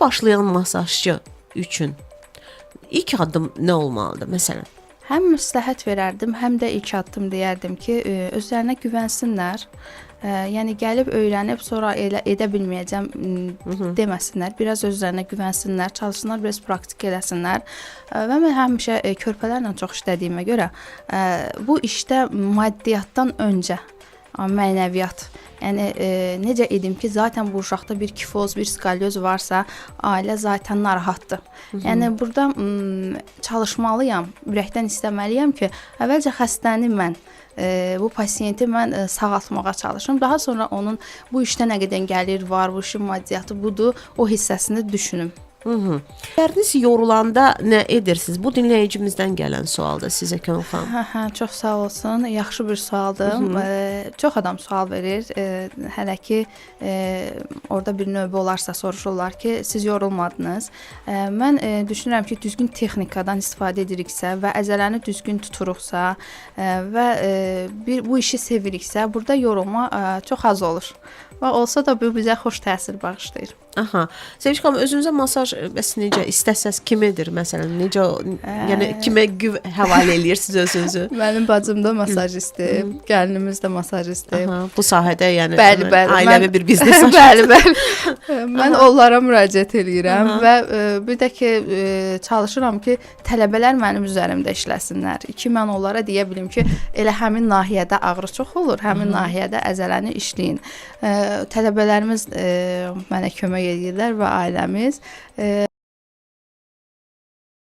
başlayan masajçı üçün ilk addım nə olmalıdır məsələn? Həm məsləhət verərdim, həm də ilk addım deyərdim ki, özlərinə güvənsinlər. Yəni gəlib öyrənib sonra elə edə bilməyəcəm deməsinlər. Biraz özlərinə güvənsinlər, çalışsınlar, biraz praktik eləsinlər. Və mən həmişə körpələrlə çox işlədiyimə görə bu işdə maddiyyatdan öncə mənəviyyat. Yəni necə edim ki, zaten bu uşaqda bir kifoz, bir skalyoz varsa, ailə zaten narahatdır. Yəni burada çalışmalıyam, ürəkdən istəməliyəm ki, əvvəlcə xəstəni mən bu pasiyenti mən sağaltmağa çalışım. Daha sonra onun bu işdə nə qədər gəlir var, bu işin maddiyyatı budur, o hissəsini düşünüm. Əriniz yorulanda nə edirsiniz? Bu dinləyicimizdən gələn sualdır sizə Könül xanım. Çox sağ olsun. Yaxşı bir sualdır. Çox adam sual verir. Hələ ki orada bir növbə olarsa soruşurlar ki, siz yorulmadınız. Mən düşünürəm ki, düzgün texnikadan istifadə ediriksə və əzələni düzgün tuturuqsa və bu işi seviriksə, burada yorulma çox az olur. Və olsa da bu bizə xoş təsir bağışlayır. Aha. Sevinç xanım, özünüzə masaj bəs necə istəsəz kim edir məsələn? Necə yəni kimə həvalə eləyirsiniz özünüzü? Mənim bacım da masajistdir, gəlinimiz də masajistdir. Bu sahədə yəni bəli, ailəvi bir biznes bəli. Mən onlara müraciət eləyirəm və bir də ki çalışıram ki, tələbələr mənim üzərimdə işləsinlər. Mən onlara deyə bilim ki, elə həmin nahiyədə ağrı çox olur, həmin nahiyədə əzələni işləyin. Tələbələrimiz mənə kömək edirlər və ailəmiz.